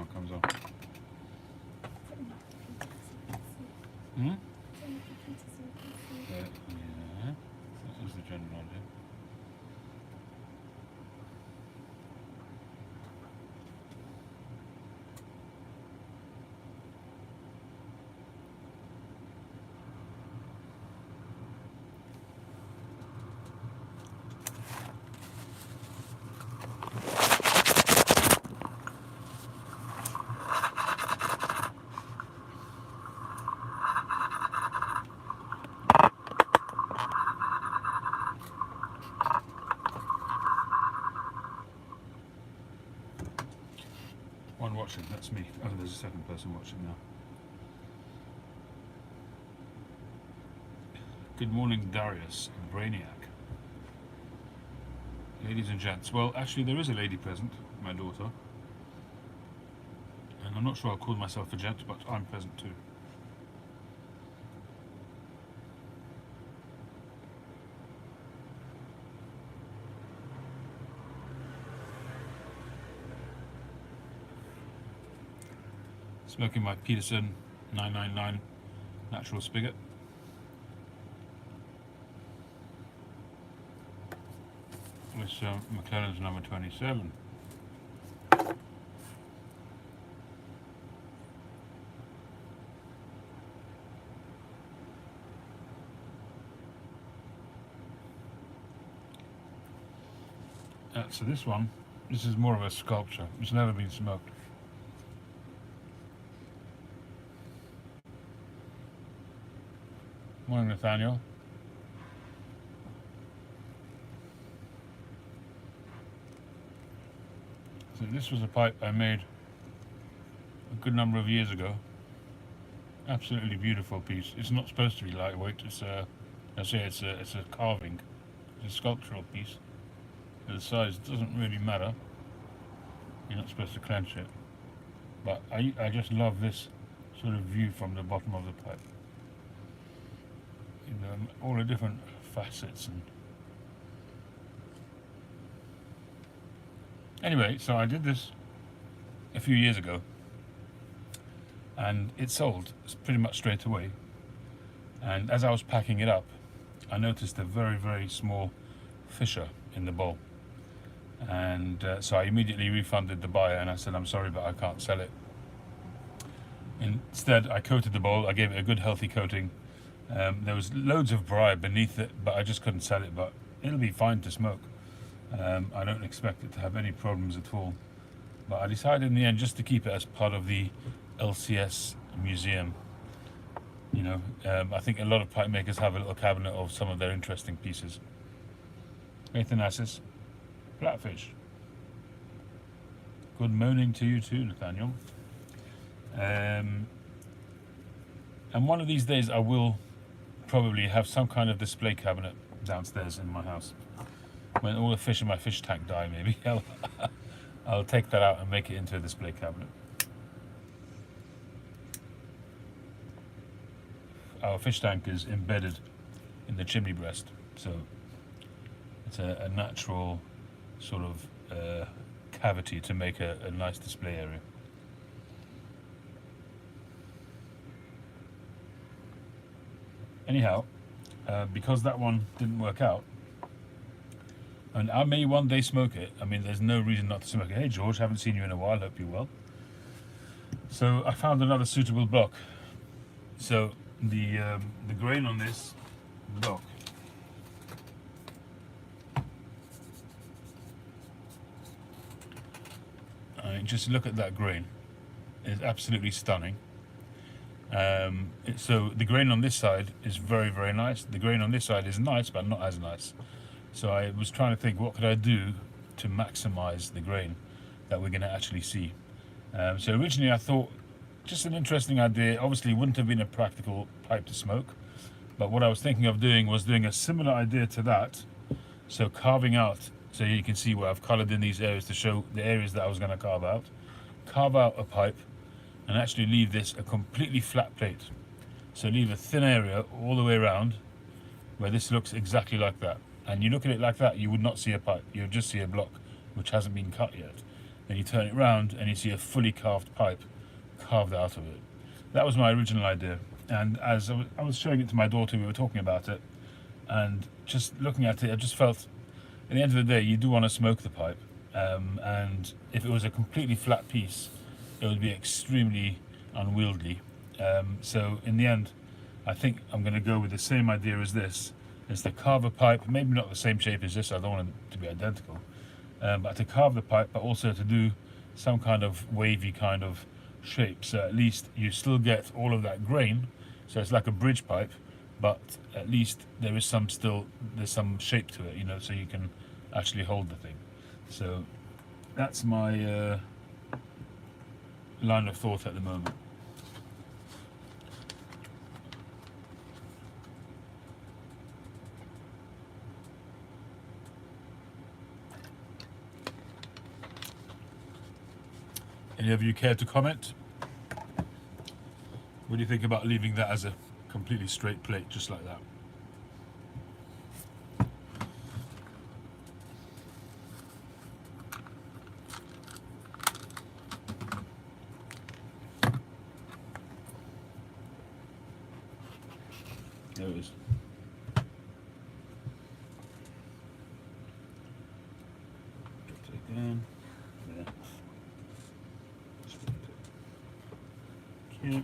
it comes off. Hmm? Yeah. This is the general idea. One watching, that's me. Oh, there's a second person watching now. Good morning, Darius, Brainiac. Ladies and gents. Well, actually, there is a lady present, my daughter. And I'm not sure I'll call myself a gent, but I'm present too. Smoking my Peterson 999 natural spigot. This McLaren's number 27. So this one, this is more of a sculpture. It's never been smoked. Morning, Nathaniel. So this was a pipe I made a good number of years ago. Absolutely beautiful piece. It's not supposed to be lightweight. It's a carving. It's a sculptural piece. The size doesn't really matter. You're not supposed to clench it. But I just love this sort of view from the bottom of the pipe. You know, all the different facets and anyway, so I did this a few years ago and it sold pretty much straight away. And as I was packing it up, I noticed a very, very small fissure in the bowl. And so I immediately refunded the buyer and I said, I'm sorry, but I can't sell it. Instead, I coated the bowl. I gave it a good healthy coating. There was loads of briar beneath it, but I just couldn't sell it, but it'll be fine to smoke. I don't expect it to have any problems at all. But I decided in the end just to keep it as part of the LCS museum. You know, I think a lot of pipe makers have a little cabinet of some of their interesting pieces. Athanasis, flatfish. Good morning to you too, Nathaniel. And one of these days I will probably have some kind of display cabinet downstairs in my house. When all the fish in my fish tank die, maybe I'll take that out and make it into a display cabinet. Our fish tank is embedded in the chimney breast, so it's a natural sort of cavity to make a nice display area. Anyhow, because that one didn't work out, and I may one day smoke it. I mean, there's no reason not to smoke it. Hey George, haven't seen you in a while, hope you're well. So I found another suitable block. So the grain on this block just look at that grain. It's absolutely stunning. So the grain on this side is very, very nice. The grain on this side is nice, but not as nice. So I was trying to think, what could I do to maximize the grain that we're going to actually see. So originally I thought, just an interesting idea. Obviously it wouldn't have been a practical pipe to smoke, but what I was thinking of doing was doing a similar idea to that. So carving out, so you can see where I've colored in these areas to show the areas that I was going to carve out a pipe and actually leave this a completely flat plate. So leave a thin area all the way around where this looks exactly like that. And you look at it like that, you would not see a pipe, you would just see a block which hasn't been cut yet. then you turn it round and you see a fully carved pipe carved out of it. That was my original idea, and as I was showing it to my daughter, we were talking about it, and just looking at it, I just felt, at the end of the day, you do want to smoke the pipe, and if it was a completely flat piece, it would be extremely unwieldy. So in the end, I think I'm going to go with the same idea as this. Is to carve a pipe, maybe not the same shape as this, I don't want it to be identical, but to carve the pipe, but also to do some kind of wavy kind of shape, so at least you still get all of that grain, so it's like a bridge pipe, but at least there is there's some shape to it, you know, so you can actually hold the thing. So that's my line of thought at the moment. Any of you care to comment? What do you think about leaving that as a completely straight plate, just like that? There it is. Drop it again. There. Okay.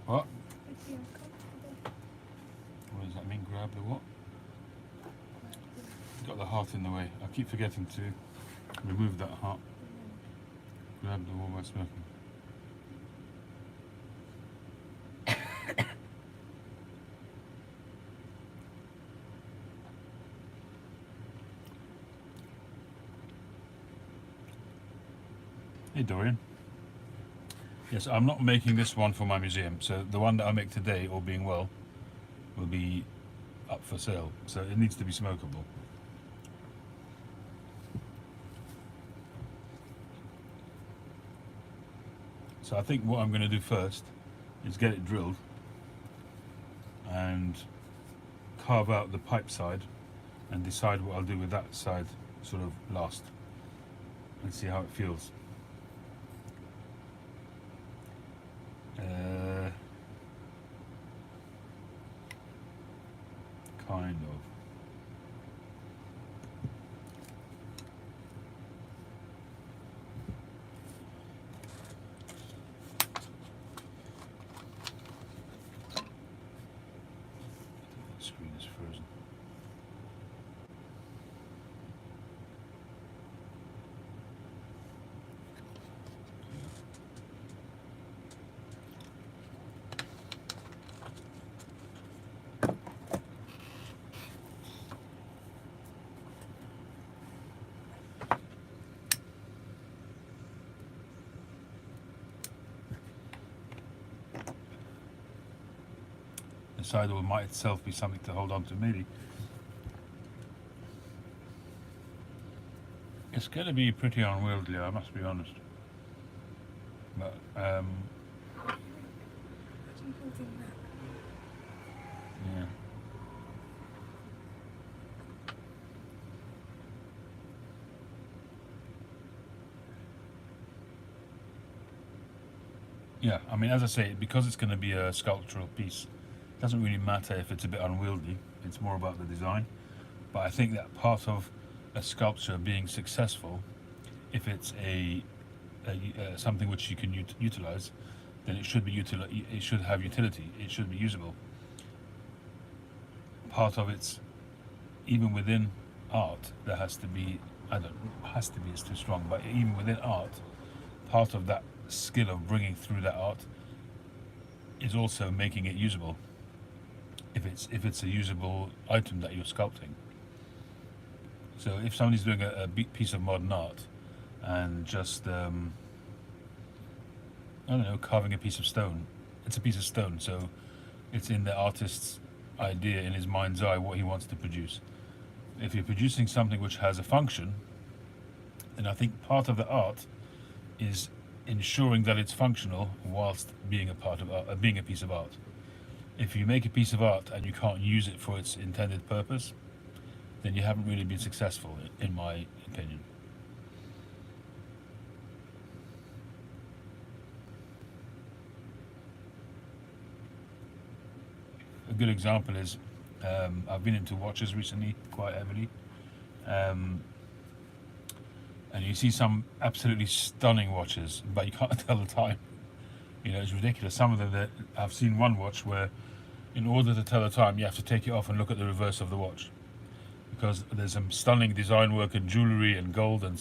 What? What does that mean? Grab the what? Got the heart in the way. I keep forgetting to remove that heart. Grab the wall by smoking. Hey Dorian. Yes, I'm not making this one for my museum, so the one that I make today, all being well, will be up for sale, so it needs to be smokable. So I think what I'm going to do first is get it drilled and carve out the pipe side and decide what I'll do with that side sort of last, and see how it feels. Kind of. The screen is frozen. The sidewall might itself be something to hold on to, maybe. It's going to be pretty unwieldy, I must be honest. But, yeah. Yeah, I mean, as I say, because it's going to be a sculptural piece, it doesn't really matter if it's a bit unwieldy, it's more about the design. But I think that part of a sculpture being successful, if it's something which you can utilize, then it should be it should have utility, it should be usable. Part of it's, even within art, there has to be, has to be, it's too strong, but even within art, part of that skill of bringing through that art is also making it usable, if it's a usable item that you're sculpting. So if somebody's doing a piece of modern art and just I don't know, carving a piece of stone, it's a piece of stone, so it's in the artist's idea, in his mind's eye, what he wants to produce. If you're producing something which has a function, then I think part of the art is ensuring that it's functional whilst being a part of being a piece of art. If you make a piece of art and you can't use it for its intended purpose, then you haven't really been successful, in my opinion. A good example is I've been into watches recently quite heavily, and you see some absolutely stunning watches, but you can't tell the time. You know, it's ridiculous. Some of them, I've seen one watch where, in order to tell the time, you have to take it off and look at the reverse of the watch, because there's some stunning design work and jewellery and gold and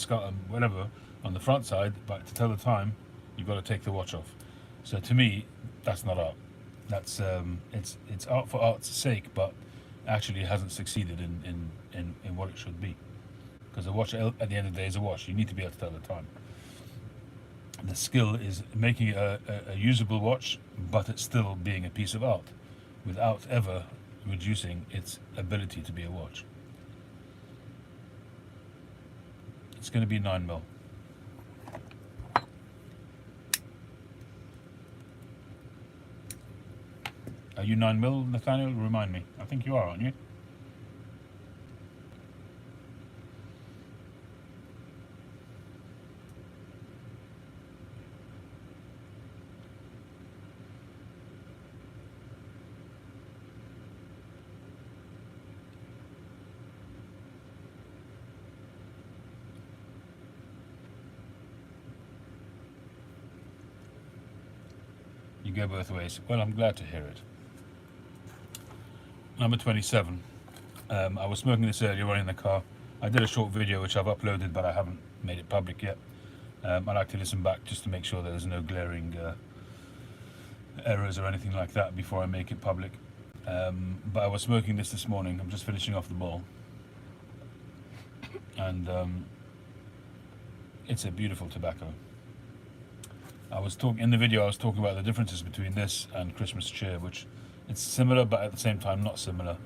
whatever on the front side, but to tell the time, you've got to take the watch off. So to me, that's not art. That's it's art for art's sake, but actually hasn't succeeded in what it should be. Because a watch, at the end of the day, is a watch. You need to be able to tell the time. The skill is making it a usable watch, but it's still being a piece of art, without ever reducing its ability to be a watch. It's going to be 9mm. Are you 9mm, Nathaniel? Remind me. I think you are, aren't you? You go both ways. Well, I'm glad to hear it. Number 27. I was smoking this earlier on in the car. I did a short video which I've uploaded, but I haven't made it public yet. I like to listen back just to make sure that there's no glaring errors or anything like that before I make it public. But I was smoking this morning. I'm just finishing off the bowl, and it's a beautiful tobacco. In the video I was talking about the differences between this and Christmas Cheer, which it's similar but at the same time not similar.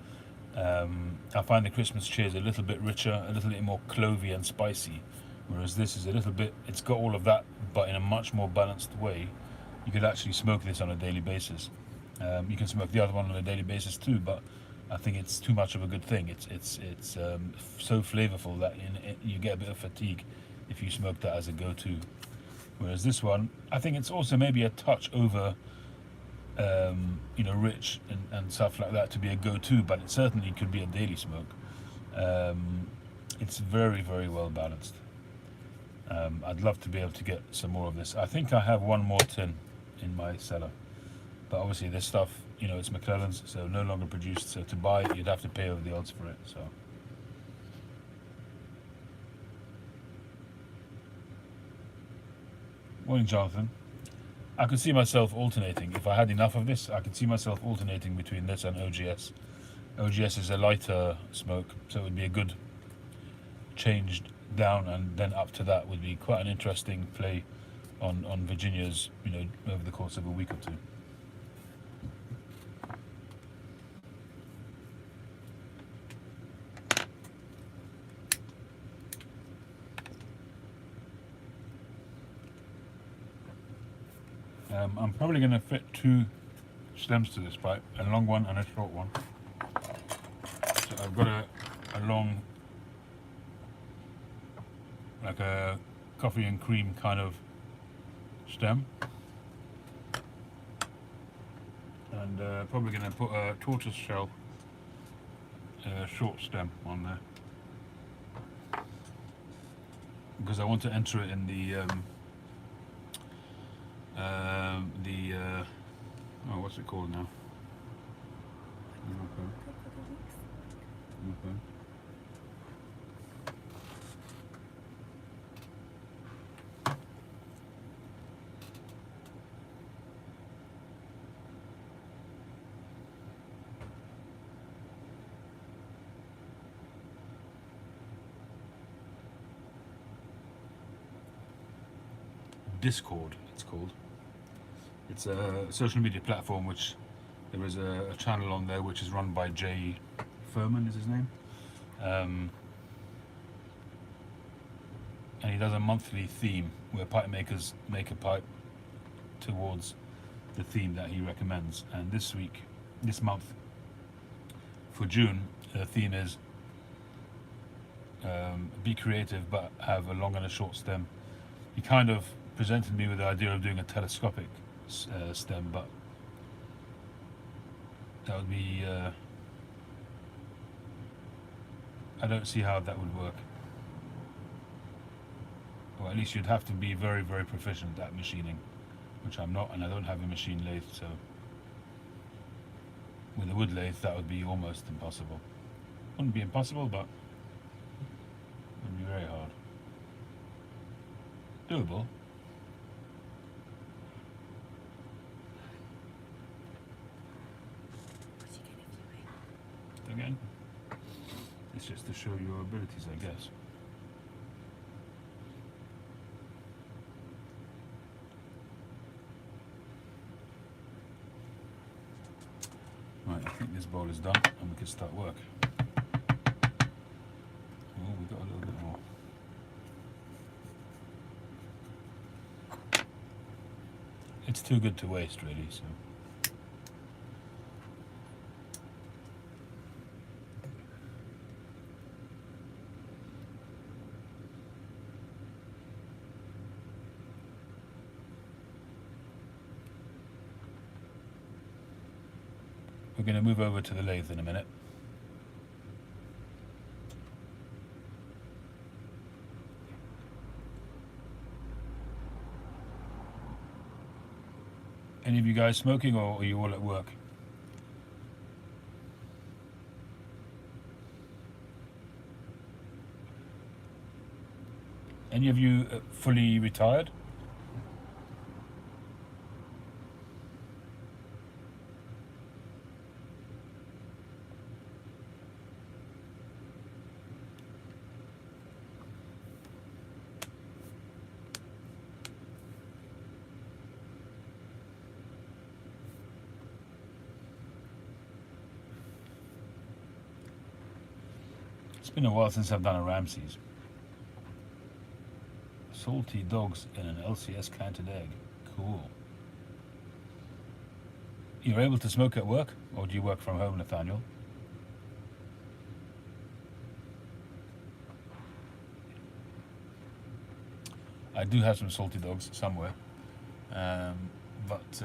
I find the Christmas Cheer is a little bit richer, a little bit more clovey and spicy, whereas this is a little bit, it's got all of that but in a much more balanced way. You could actually smoke this on a daily basis. You can smoke the other one on a daily basis too, but I think it's too much of a good thing. It's so flavorful that you get a bit of fatigue if you smoke that as a go-to. Whereas this one, I think it's also maybe a touch over, rich and stuff like that to be a go-to, but it certainly could be a daily smoke. It's very, very well balanced. I'd love to be able to get some more of this. I think I have one more tin in my cellar, but obviously this stuff, it's McClelland's, so no longer produced. So to buy it, you'd have to pay over the odds for it. So. Morning, Jonathan. I could see myself alternating. If I had enough of this, I could see myself alternating between this and OGS. OGS is a lighter smoke, so it would be a good change down, and then up to that would be quite an interesting play on Virginia's, over the course of a week or two. I'm probably going to fit 2 stems to this pipe, a long one and a short one. So I've got a long, like a coffee and cream kind of stem, and probably going to put a tortoise shell short stem on there, because I want to enter it in the what's it called now? Okay. Discord, it's called. It's a social media platform which there is a channel on there which is run by Jay Furman, is his name. and he does a monthly theme where pipe makers make a pipe towards the theme that he recommends. And this month, for June, the theme is be creative but have a long and a short stem. He kind of presented me with the idea of doing a telescopic stem, but that would be I don't see how that would work. Or at least you'd have to be very, very proficient at machining, which I'm not, and I don't have a machine lathe, so with a wood lathe that would be almost impossible. Wouldn't be impossible, but it would be very hard. Doable. Again, it's just to show your abilities, I guess. Right, I think this bowl is done and we can start work. Oh, we got a little bit more. It's too good to waste, really, so. We're going to move over to the lathe in a minute. Any of you guys smoking, or are you all at work? Any of you fully retired? It's been a while since I've done a Ramsay's. Salty dogs in an LCS canted egg. Cool. You're able to smoke at work, or do you work from home, Nathaniel? I do have some salty dogs somewhere, but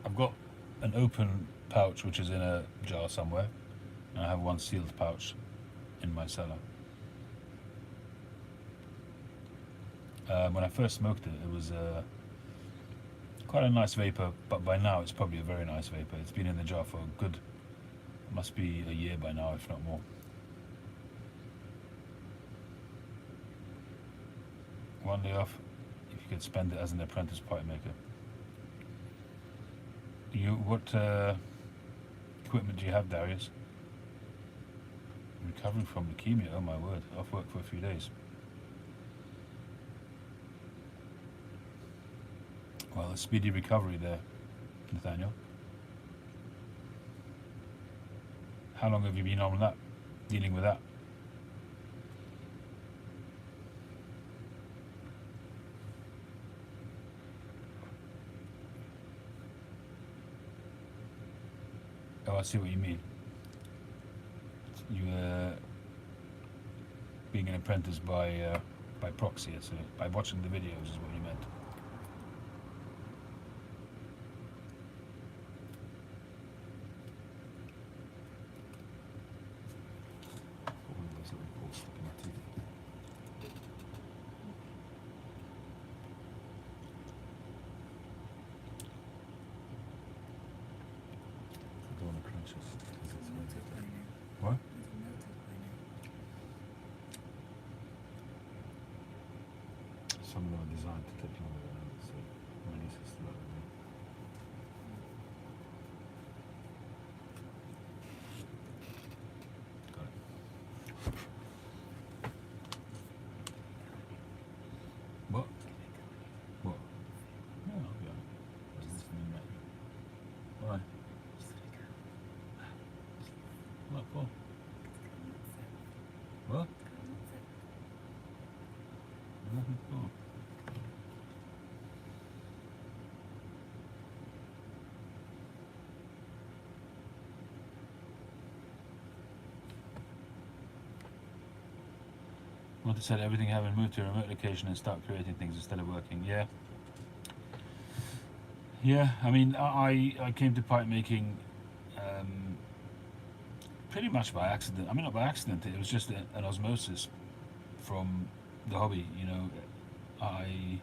I've got an open pouch which is in a jar somewhere, and I have one sealed pouch in my cellar. When I first smoked it, it was quite a nice vapor, but by now it's probably a very nice vapor. It's been in the jar for a good, must be a year by now, if not more. One day off, if you could spend it as an apprentice pipe maker. What equipment do you have, Darius? Recovering from leukemia, oh my word, off work for a few days. Well, a speedy recovery there, Nathaniel. How long have you been on that, dealing with that? Oh, I see what you mean. You being an apprentice by proxy, so by watching the videos is what you meant. What? Some of them are designed to take longer than others, so my niece is still out with me. Got it. What? What? No, I'll be on it. Does this mean that? Why? What for? What? Artie said everything having moved to a remote location and start creating things instead of working. Yeah, I mean, I came to pipe making pretty much by accident. I mean, not by accident, it was just an osmosis from the hobby, you know. I've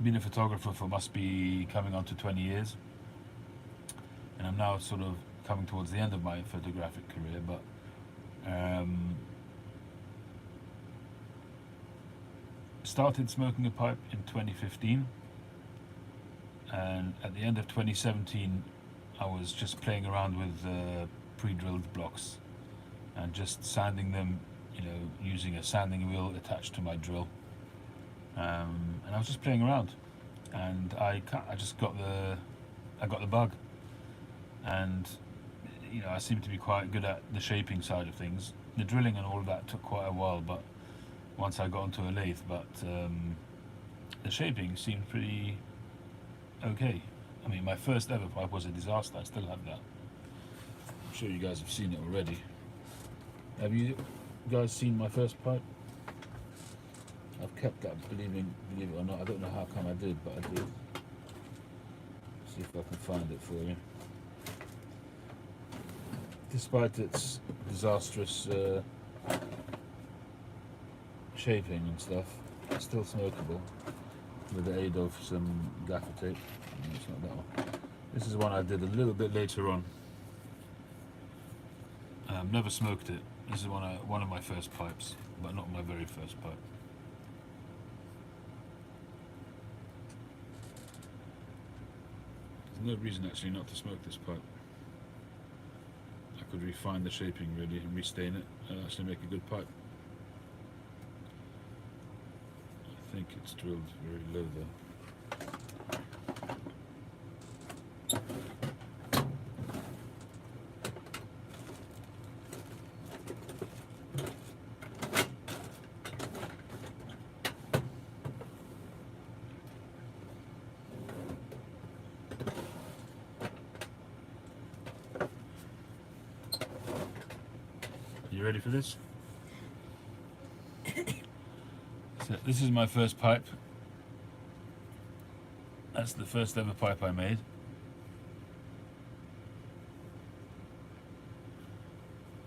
been a photographer for must be coming on to 20 years, and I'm now sort of coming towards the end of my photographic career, but started smoking a pipe in 2015, and at the end of 2017 I was just playing around with pre-drilled blocks and just sanding them, you know, using a sanding wheel attached to my drill, and I was just playing around, and I just got the bug, and you know, I seem to be quite good at the shaping side of things. The drilling and all of that took quite a while, but once I got onto a lathe, but the shaping seemed pretty okay. I mean, my first ever pipe was a disaster. I still have that. I'm sure you guys have seen it already. Have you guys seen my first pipe? I've kept that, believe it or not. I don't know how come I did, but I did. See if I can find it for you. Despite its disastrous shaping and stuff, it's still smokable with the aid of some gaffer tape. No, it's not that one. This is one I did a little bit later on. Never smoked it. This is one of my first pipes, but not my very first pipe. There's no reason actually not to smoke this pipe. I could refine the shaping really and restain it and actually make a good pipe. I think it's drilled very low though. You ready for this? So this is my first pipe. That's the first ever pipe I made.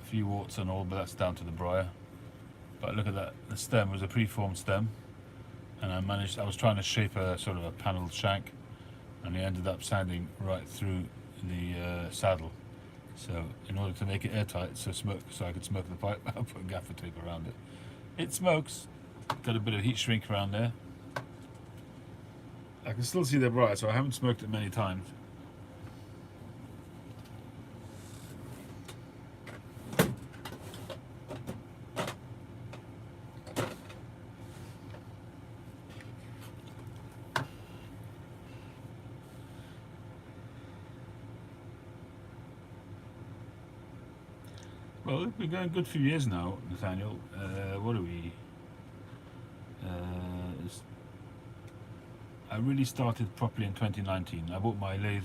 A few warts and all, but that's down to the briar. But look at that, the stem was a preformed stem, and I was trying to shape a sort of a panelled shank, and I ended up sanding right through the saddle. So in order to make it airtight, so I could smoke the pipe, I put gaffer tape around it. It smokes. Got a bit of heat shrink around there. I can still see the briar, so I haven't smoked it many times. Well, we've been going a good few years now, Nathaniel. What are we? I really started properly in 2019. I bought my lathe.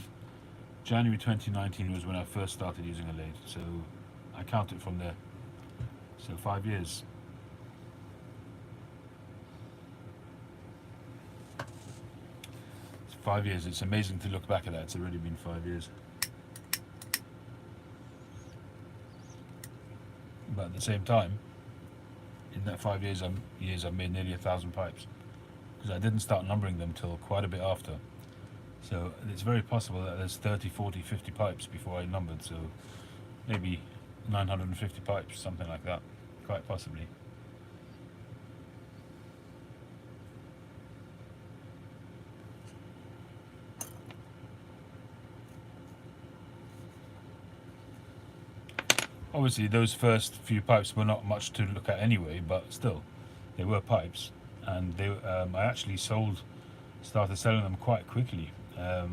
January 2019 was when I first started using a lathe, so I count it from there. So 5 years. It's 5 years. It's amazing to look back at that. It's already been 5 years. But at the same time, in that 5 years, I've made nearly 1,000 pipes, because I didn't start numbering them till quite a bit after. So it's very possible that there's 30, 40, 50 pipes before I numbered, so maybe 950 pipes, something like that, quite possibly. Obviously those first few pipes were not much to look at anyway, but still, they were pipes, and I actually started selling them quite quickly. I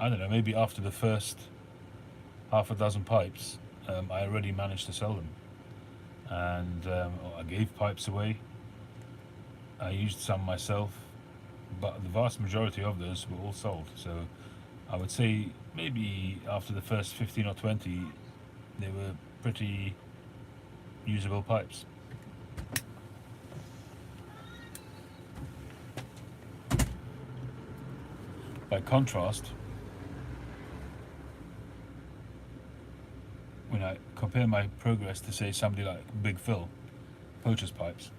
don't know, maybe after the first half a dozen pipes, I already managed to sell them. And I gave pipes away. I used some myself, but the vast majority of those were all sold. So I would say maybe after the first 15 or 20, they were pretty usable pipes. By contrast, when I compare my progress to, say, somebody like Big Phil, Poacher's Pipes,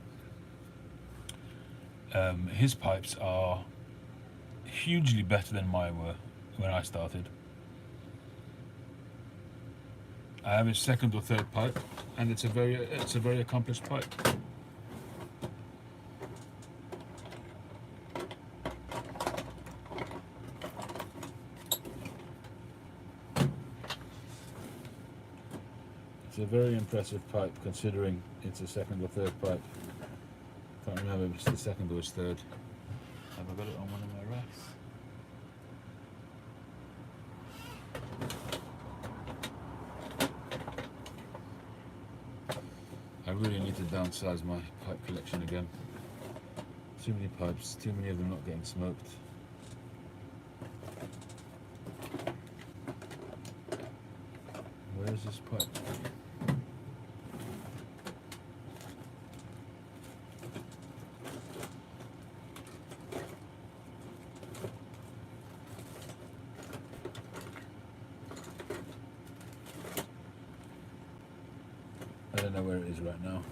his pipes are hugely better than mine were when I started. I have his second or third pipe, and it's a very accomplished pipe. It's a very impressive pipe, considering it's a second or third pipe. Can't remember if it's the second or it's third. Have I got it on one of my racks? I really need to downsize my pipe collection again. Too many pipes, too many of them not getting smoked. Where is this pipe? I don't know where it is right now.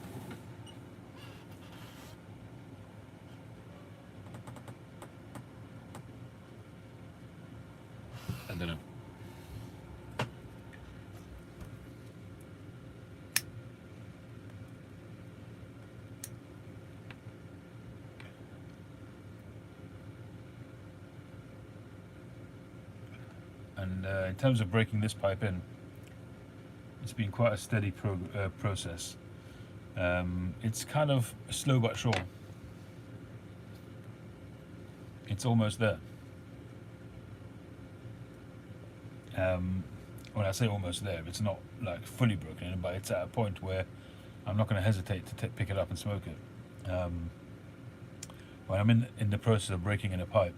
I don't know. And in terms of breaking this pipe in, it's been quite a steady process. It's kind of slow but sure. It's almost there. When I say almost there, it's not like fully broken in, but it's at a point where I'm not going to hesitate to pick it up and smoke it. When I'm in the process of breaking in a pipe,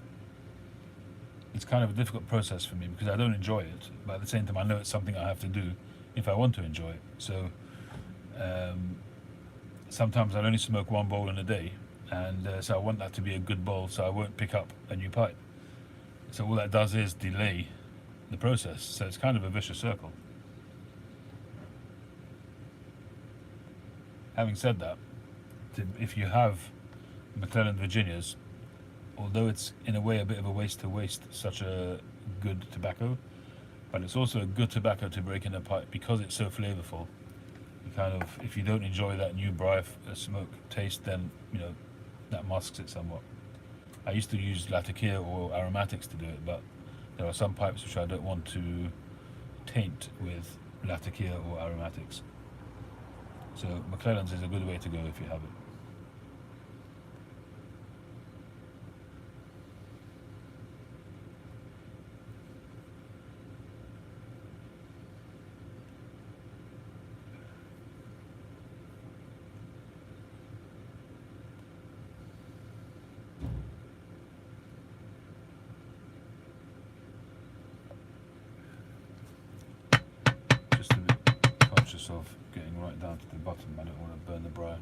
it's kind of a difficult process for me because I don't enjoy it, but at the same time I know it's something I have to do if I want to enjoy it. So sometimes I'll only smoke one bowl in a day, and so I want that to be a good bowl, so I won't pick up a new pipe. So all that does is delay the process, so it's kind of a vicious circle. Having said that, if you have McClelland Virginias, although it's in a way a bit of a waste to waste such a good tobacco, but it's also a good tobacco to break in a pipe because it's so flavorful. You kind of, if you don't enjoy that new briar smoke taste, then that masks it somewhat. I used to use Lathe or aromatics to do it, but there are some pipes which I don't want to taint with Lathe or aromatics. So McClelland's is a good way to go if you have it. Just a bit conscious of getting right down to the bottom. I don't want to burn the briar.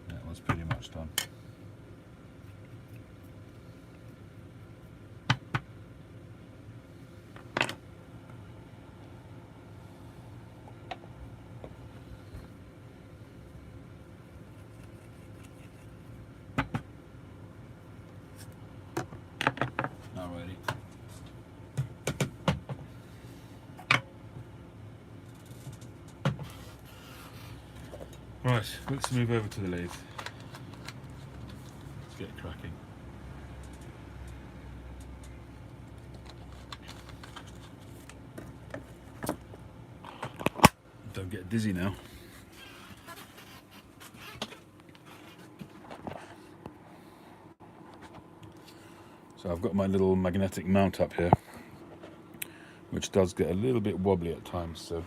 That was pretty much done. Right, let's move over to the lathe. Let's get cracking. Don't get dizzy now. So I've got my little magnetic mount up here, which does get a little bit wobbly at times, so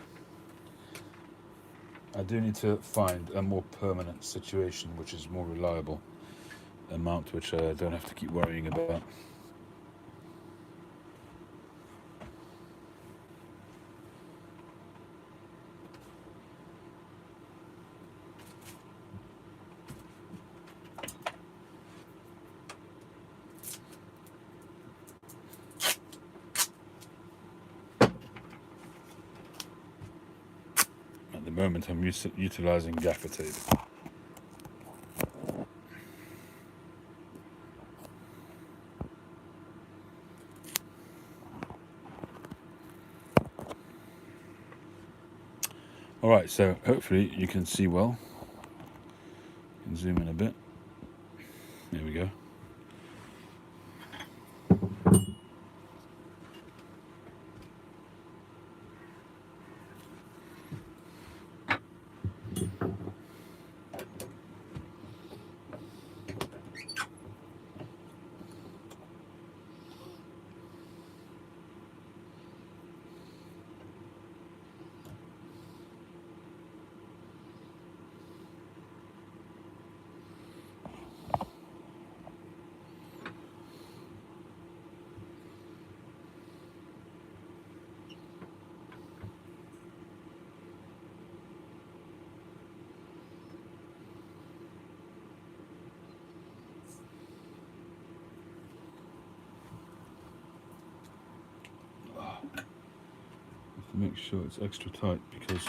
I do need to find a more permanent situation, which is more reliable, a mount which I don't have to keep worrying about. At the moment I'm utilising gaffer tape. Alright, so hopefully you can see well. You can zoom in a bit. There we go. Make sure it's extra tight because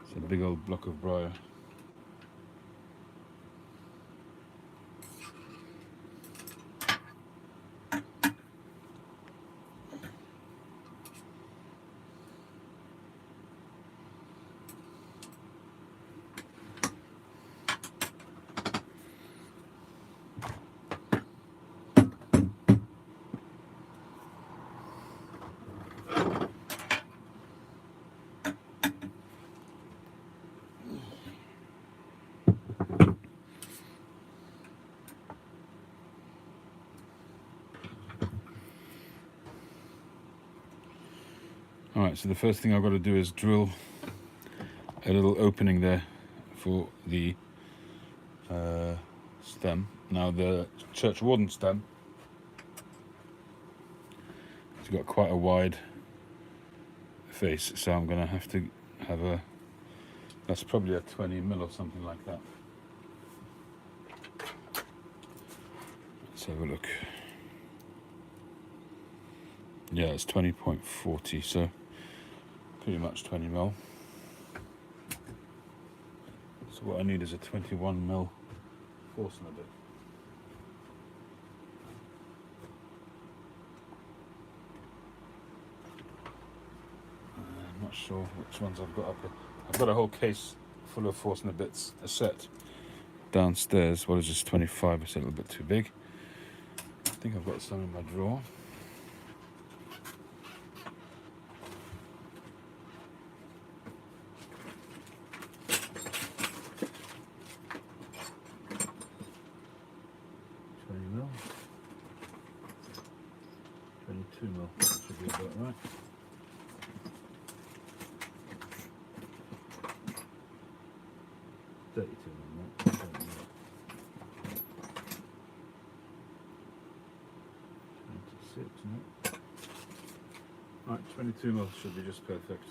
it's a big old block of briar. Alright, so the first thing I've got to do is drill a little opening there for the stem. Now the church warden stem, it's got quite a wide face, so I'm going to have to have that's probably a 20mm or something like that. Let's have a look. Yeah, it's 20.40, so pretty much 20mm. So what I need is a 21mm Forstner bit. I'm not sure which ones I've got up here. I've got a whole case full of Forstner bits, a set downstairs. What is this, 25? It's a little bit too big. I think I've got some in my drawer. Mil, 22mm, that should be about right. $32 26, no. Right, 22mm should be just perfect.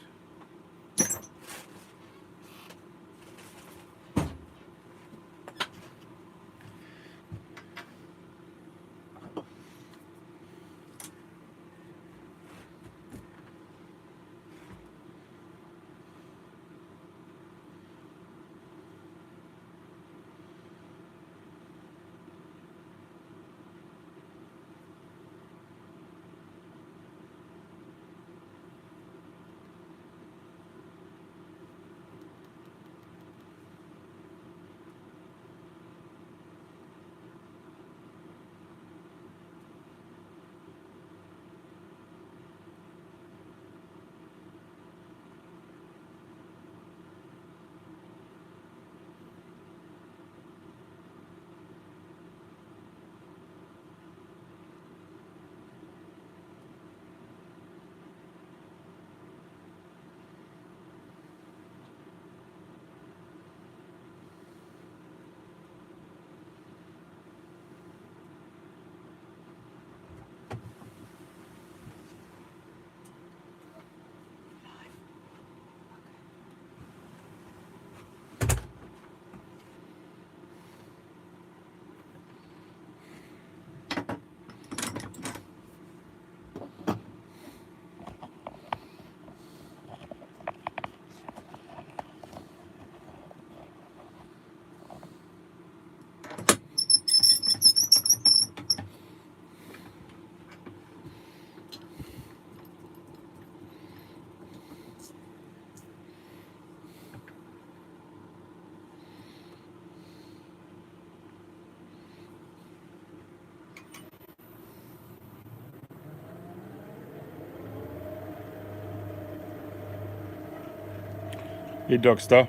Hey, Dogster.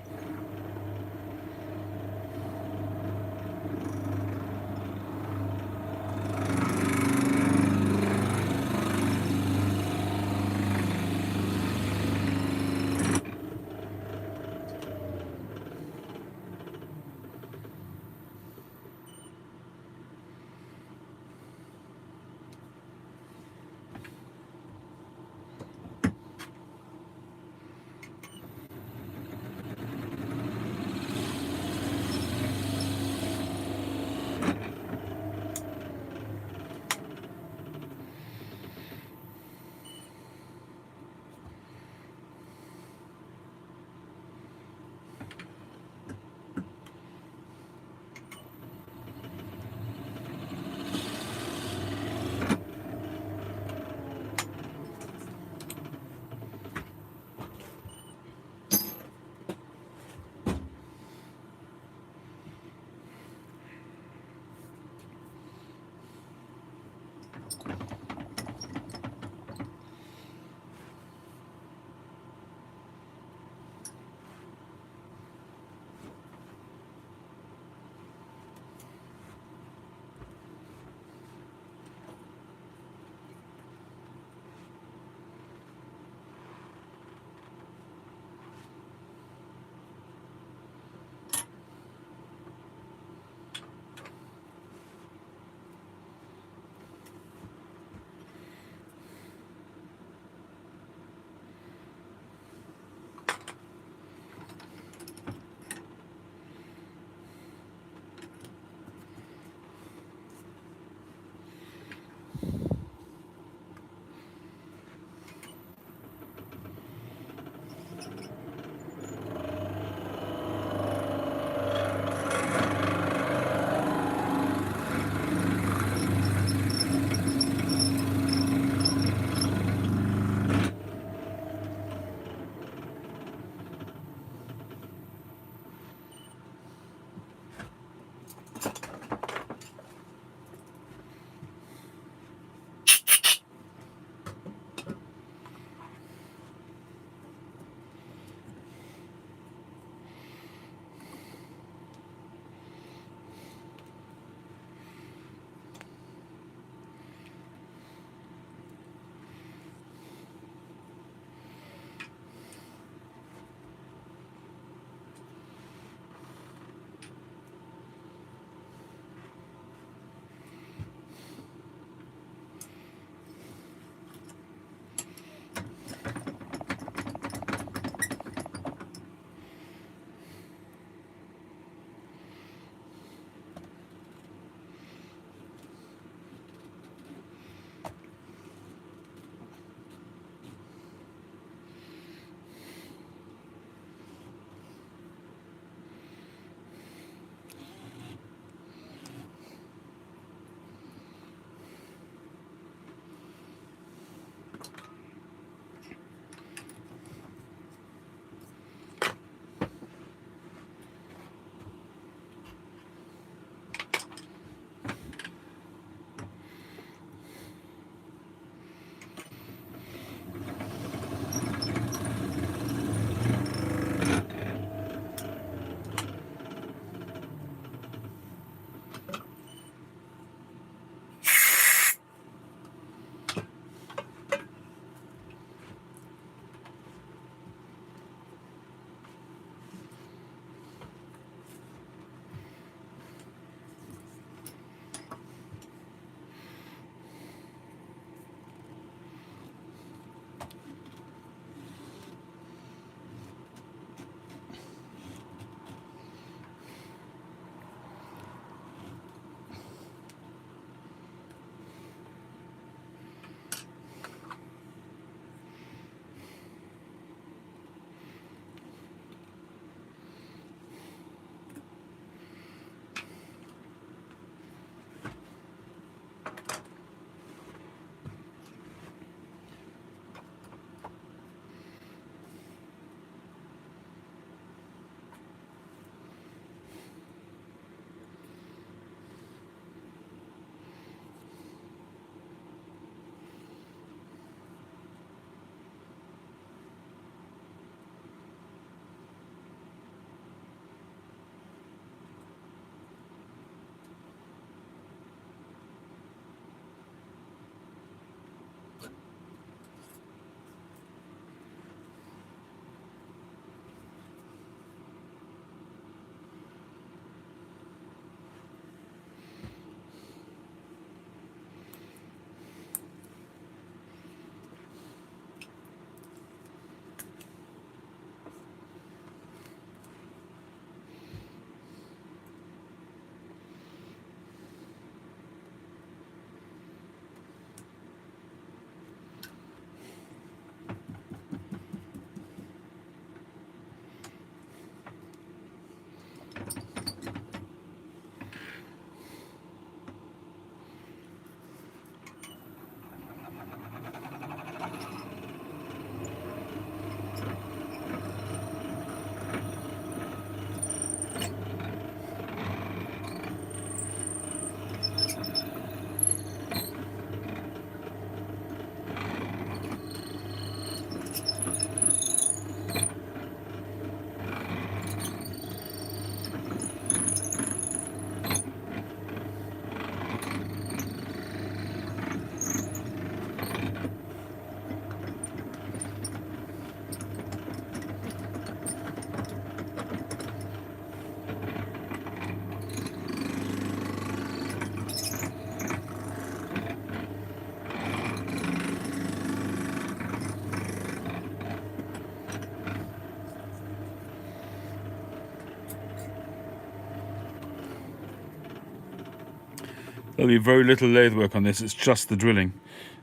There'll be very little lathe work on this. It's just the drilling.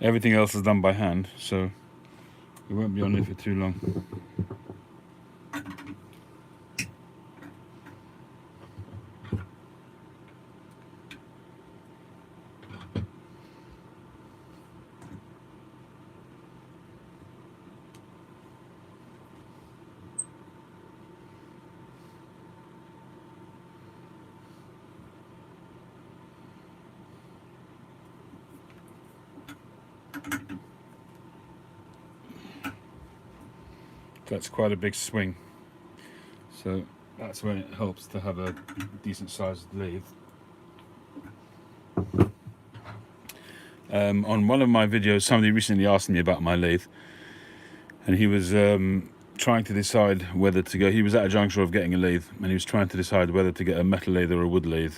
Everything else is done by hand, so we won't be on it for too long. That's quite a big swing, so that's when it helps to have a decent sized lathe. On one of my videos, somebody recently asked me about my lathe, and he was trying to decide whether to go. He was at a juncture of getting a lathe, and he was trying to decide whether to get a metal lathe or a wood lathe.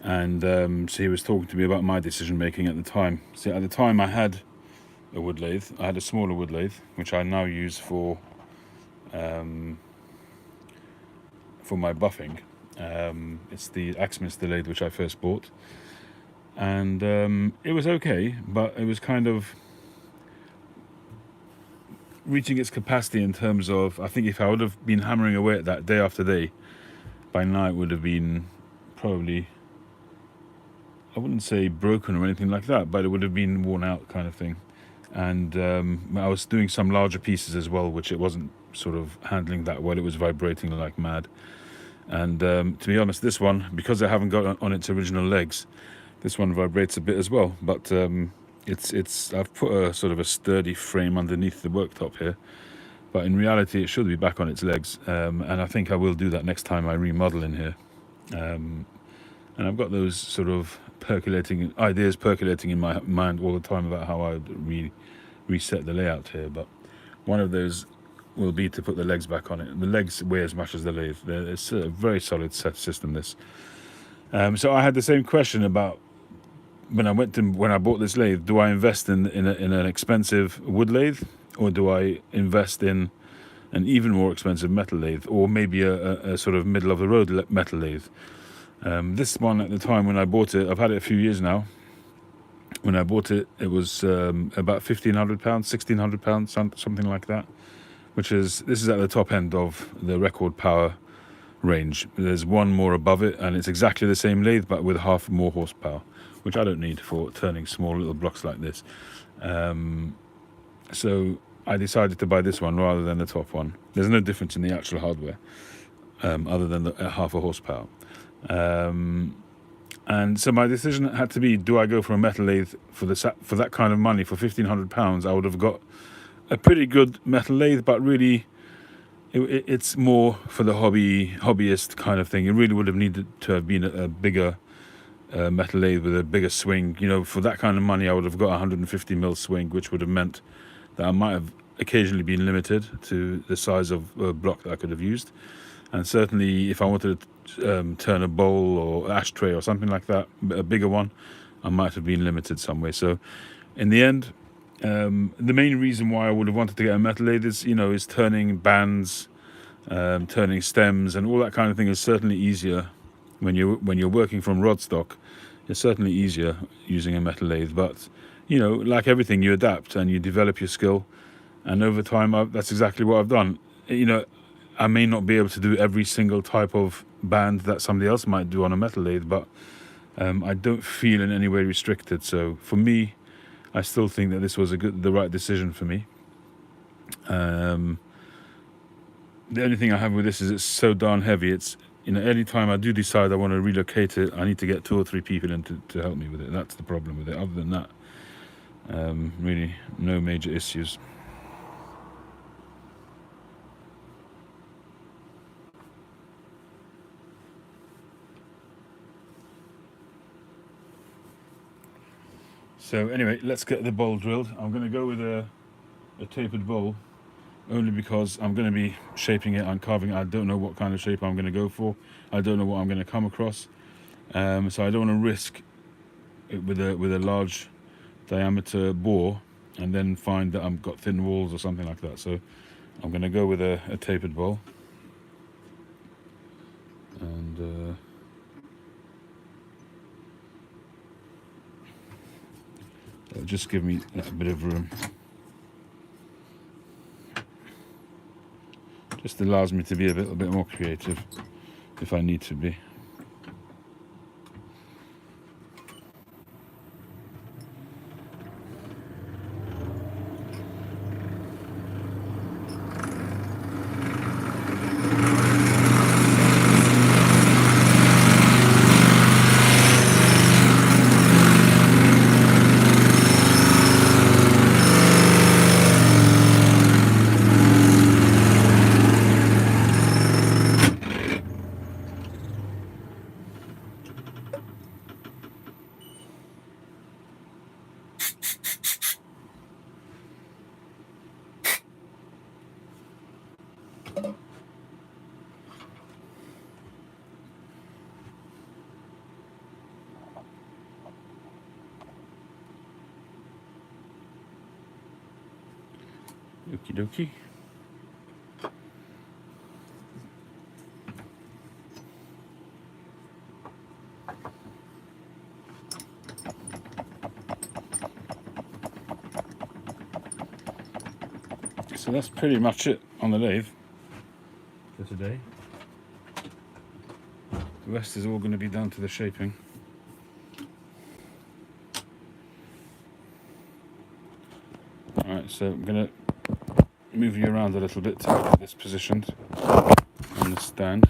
And so he was talking to me about my decision making at the time. So at the time I had a wood lathe. I had a smaller wood lathe, which I now use for my buffing. It's the Axminster lathe which I first bought, and it was okay, but it was kind of reaching its capacity in terms of, I think if I would have been hammering away at that day after day, by now it would have been probably, I wouldn't say broken or anything like that, but it would have been worn out kind of thing. And I was doing some larger pieces as well, which it wasn't sort of handling that well. It was vibrating like mad. And to be honest, this one, because I haven't got on its original legs, this one vibrates a bit as well. But I've put a sort of a sturdy frame underneath the worktop here, but in reality it should be back on its legs, and I think I will do that next time I remodel in here. And I've got those sort of ideas percolating in my mind all the time about how I would reset the layout here, but one of those will be to put the legs back on it. The legs weigh as much as the lathe. It's a very solid set system, this. So I had the same question about when I bought this lathe. Do I invest in an expensive wood lathe, or do I invest in an even more expensive metal lathe, or maybe a sort of middle of the road metal lathe? This one at the time when I bought it, I've had it a few years now. When I bought it, it was about £1,500, £1,600, something like that. This is at the top end of the record power range. There's one more above it, and it's exactly the same lathe, but with half more horsepower, which I don't need for turning small little blocks like this. So I decided to buy this one rather than the top one. There's no difference in the actual hardware, other than the half a horsepower. And so my decision had to be: do I go for a metal lathe for that kind of money? For £1,500, I would have got a pretty good metal lathe, but really, it's more for the hobbyist kind of thing. It really would have needed to have been a bigger metal lathe with a bigger swing. For that kind of money, I would have got a 150mm swing, which would have meant that I might have occasionally been limited to the size of a block that I could have used. And certainly, if I wanted to turn a bowl or ashtray or something like that, a bigger one, I might have been limited some way. So, in the end, the main reason why I would have wanted to get a metal lathe is turning bands, turning stems, and all that kind of thing is certainly easier when you're working from rod stock. It's certainly easier using a metal lathe, but like everything, you adapt and you develop your skill, and over time, that's exactly what I've done. I may not be able to do every single type of band that somebody else might do on a metal lathe, but I don't feel in any way restricted. So for me, I still think that this was the right decision for me. The only thing I have with this is it's so darn heavy. It's any time I do decide I want to relocate it, I need to get 2 or 3 people in to help me with it. That's the problem with it. Other than that, really no major issues. So anyway, let's get the bowl drilled. I'm going to go with a tapered bowl, only because I'm going to be shaping it and carving it. I don't know what kind of shape I'm going to go for. I don't know what I'm going to come across. So I don't want to risk it with a large diameter bore and then find that I've got thin walls or something like that. So I'm going to go with a tapered bowl. And It'll just give me that bit of room. Just allows me to be a little bit more creative if I need to be. Okie dokie. So that's pretty much it on the lathe for today. The rest is all going to be down to the shaping. Alright, so I'm going to move you around a little bit to get this positioned on the stand.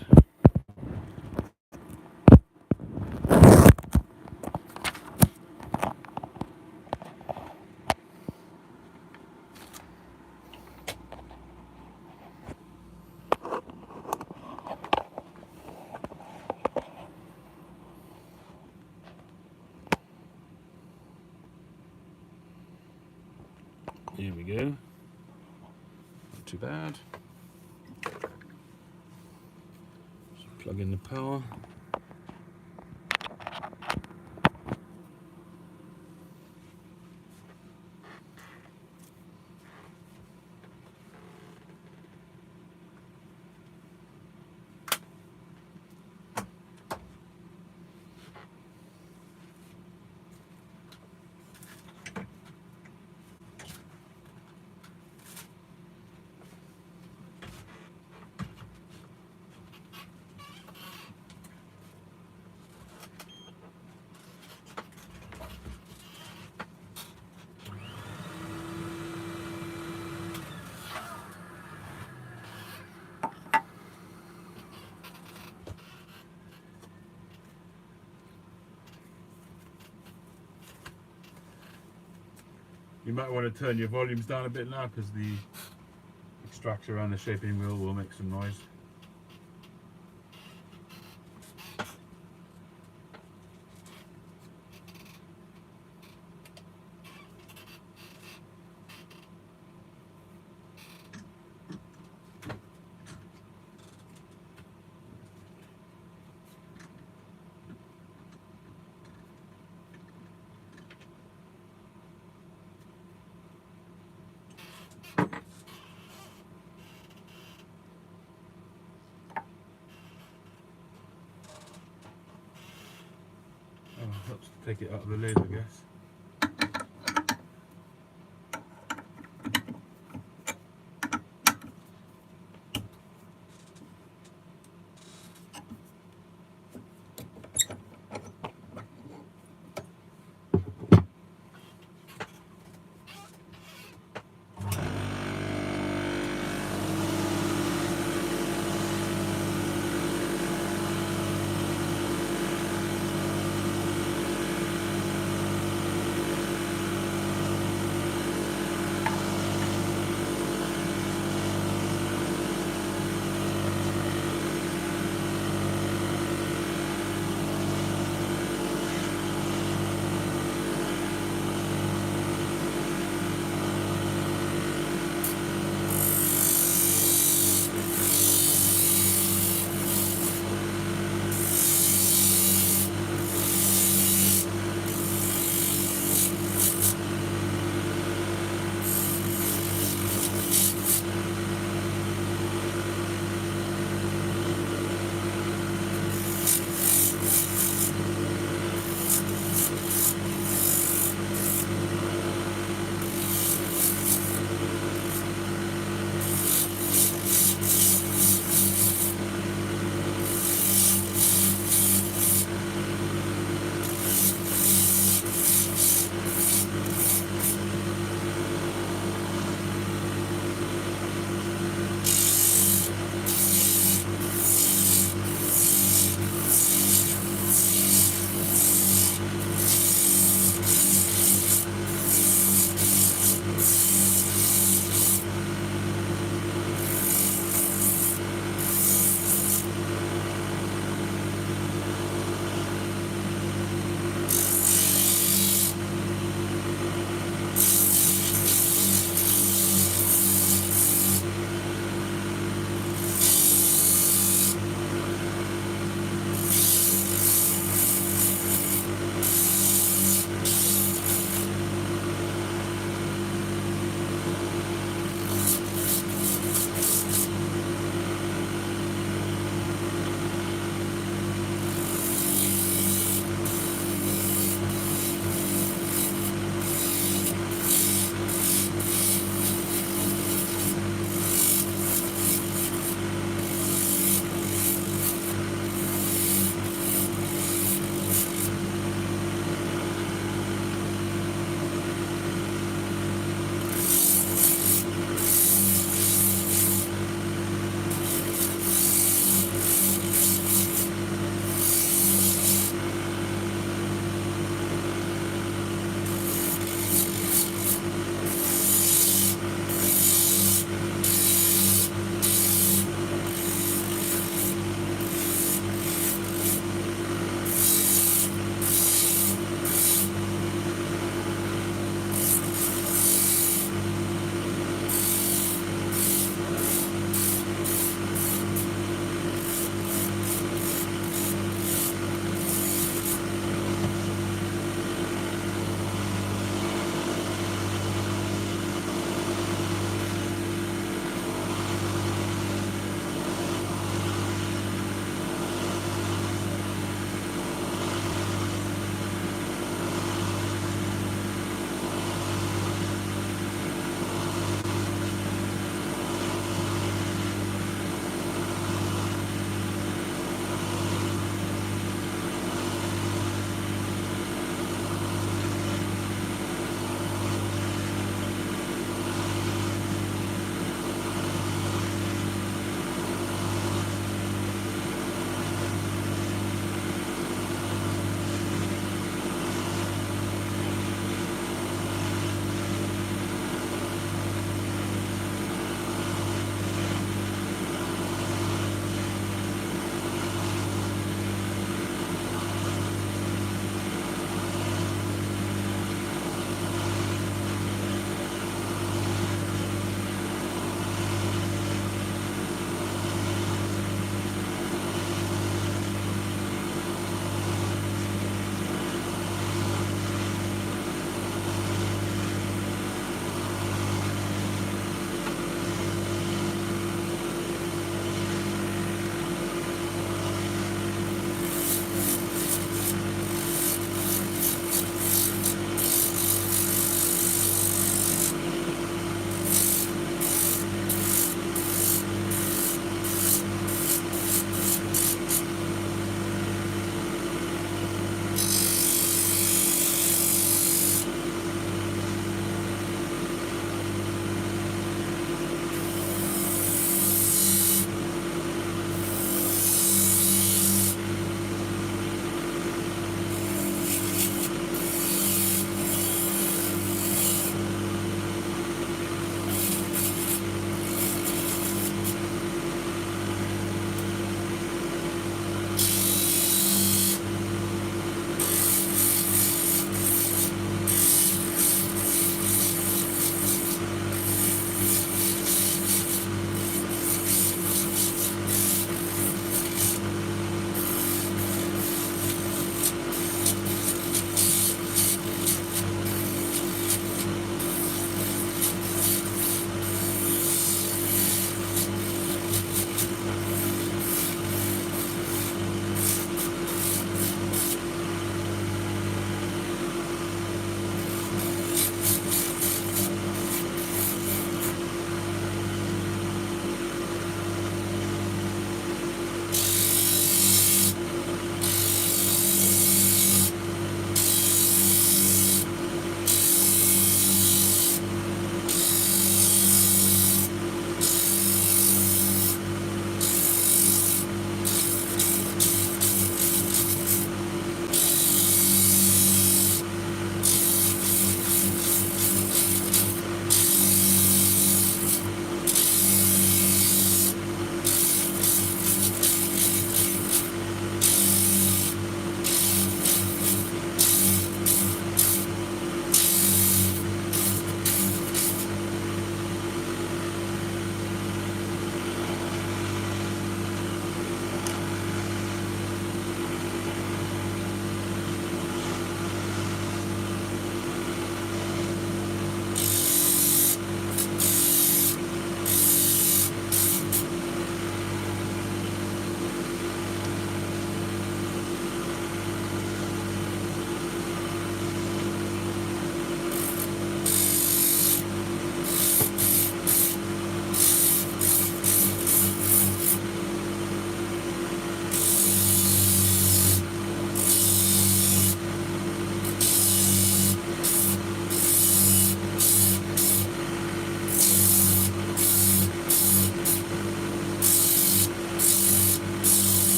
Here we go. Not too bad. Just plug in the power. You might want to turn your volumes down a bit now because the extractor around the shaping wheel will make some noise. Helps to take it out of the lathe, I guess.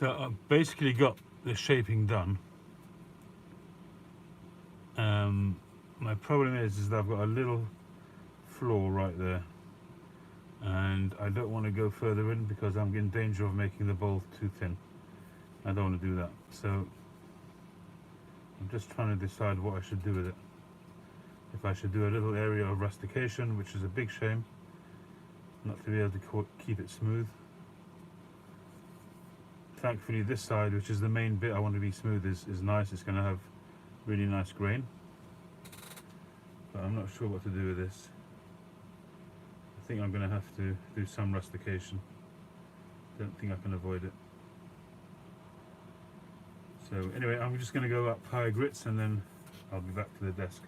So I've basically got the shaping done. My problem is that I've got a little flaw right there, and I don't want to go further in because I'm in danger of making the bowl too thin. I don't want to do that, so I'm just trying to decide what I should do with it. If I should do a little area of rustication, which is a big shame not to be able to keep it smooth. Thankfully this side, which is the main bit I want to be smooth, is nice. It's going to have really nice grain, but I'm not sure what to do with this. I think I'm going to have to do some rustication. Don't think I can avoid it. So anyway, I'm just going to go up higher grits and then I'll be back to the desk.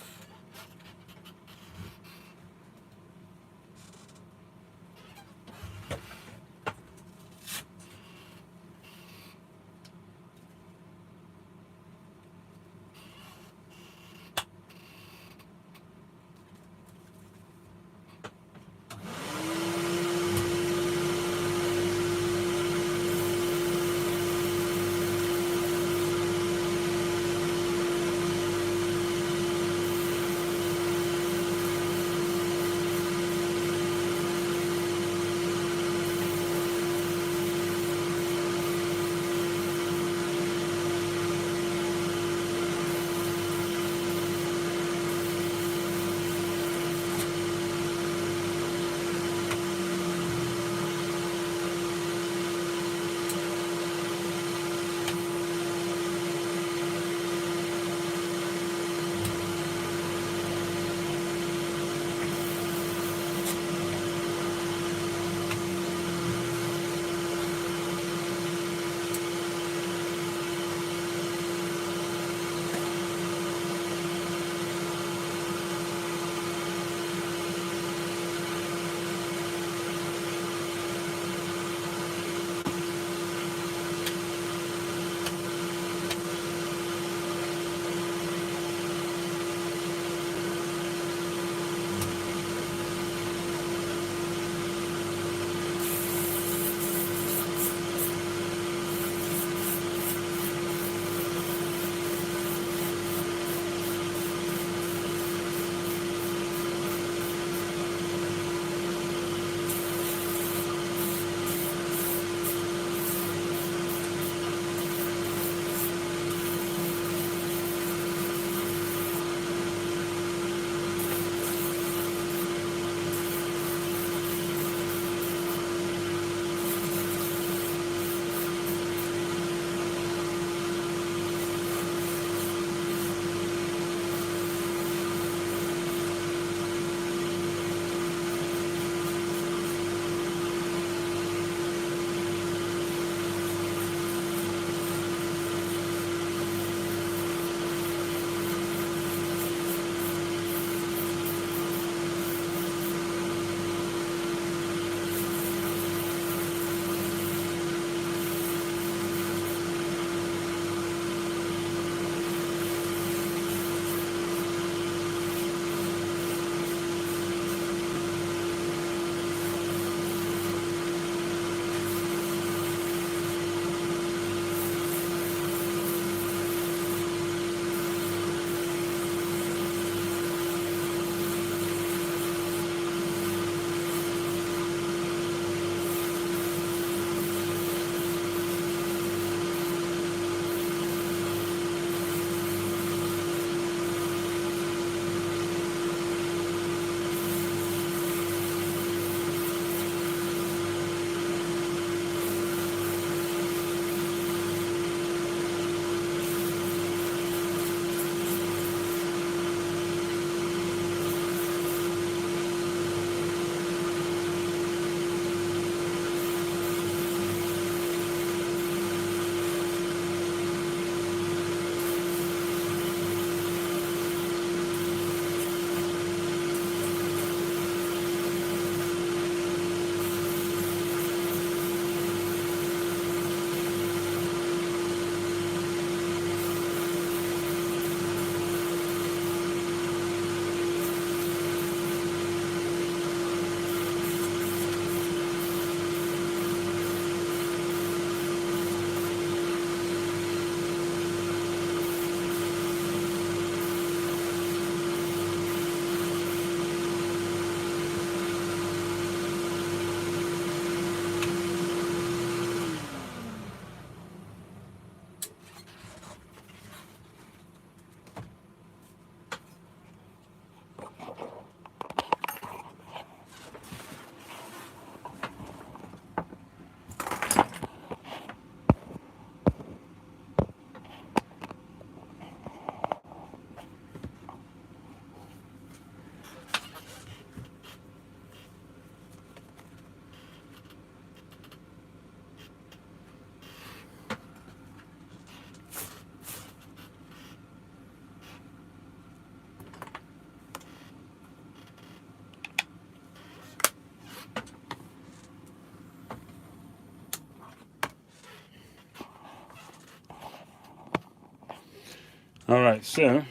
All right, so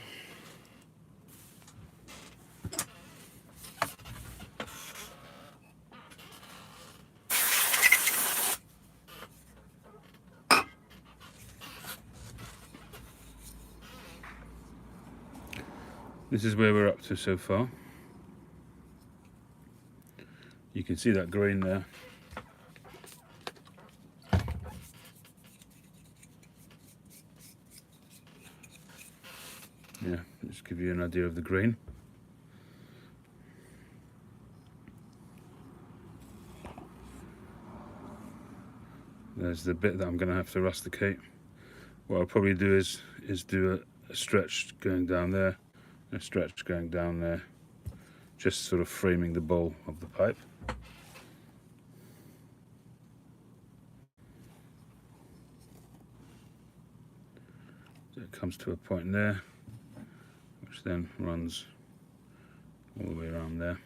this is where we're up to so far. You can see that grain there. Yeah, just give you an idea of the grain. There's the bit that I'm going to have to rusticate. What I'll probably do is do a stretch going down there, a stretch going down there, just sort of framing the bowl of the pipe. So it comes to a point there, which then runs all the way around there.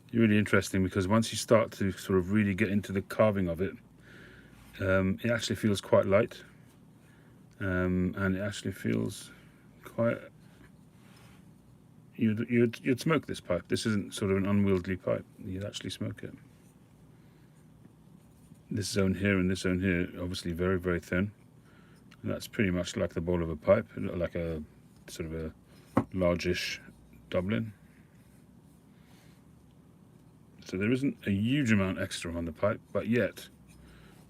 It's really interesting because once you start to sort of really get into the carving of it, it actually feels quite light, and it actually feels quite. You'd smoke this pipe. This isn't sort of an unwieldy pipe. You'd actually smoke it. This zone here and this zone here, obviously very, very thin. And that's pretty much like the bowl of a pipe, like a sort of a largish Dublin. So there isn't a huge amount extra on the pipe, but yet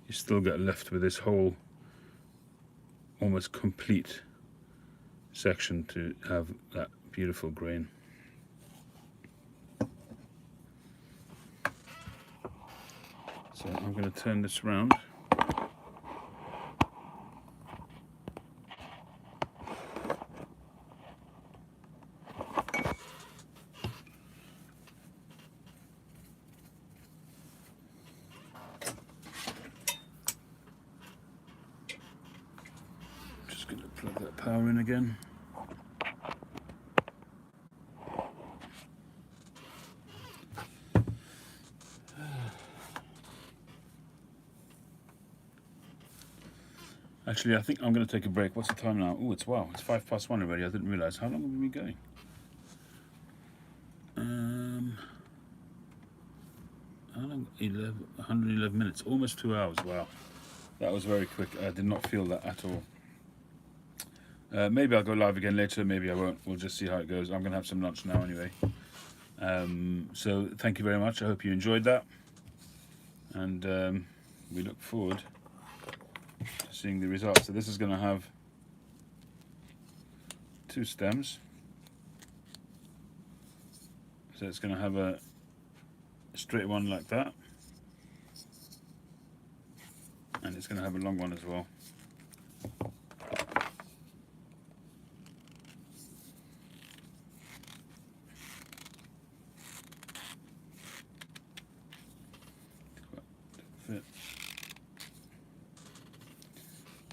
you still get left with this whole almost complete section to have that beautiful grain. So I'm going to turn this round. Just going to plug that power in again. Actually, I think I'm going to take a break. What's the time now? Oh, it's 1:05 already. I didn't realise. How long have we been going? How long? 111 minutes. Almost 2 hours. Wow, that was very quick. I did not feel that at all. Maybe I'll go live again later. Maybe I won't. We'll just see how it goes. I'm going to have some lunch now anyway. So thank you very much. I hope you enjoyed that, and we look forward to seeing the results. So this is going to have 2 stems. So it's going to have a straight one like that, and it's going to have a long one as well.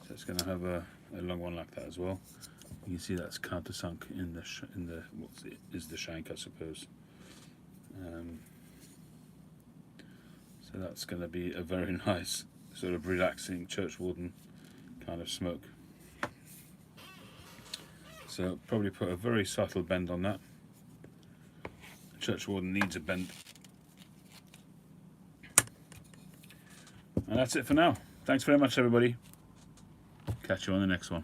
So it's going to have a long one like that as well. You can see that's countersunk in the what is the shank, I suppose. So that's going to be a very nice sort of relaxing church warden kind of smoke. So probably put a very subtle bend on that. Church warden needs a bend. And that's it for now. Thanks very much, everybody. Catch you on the next one.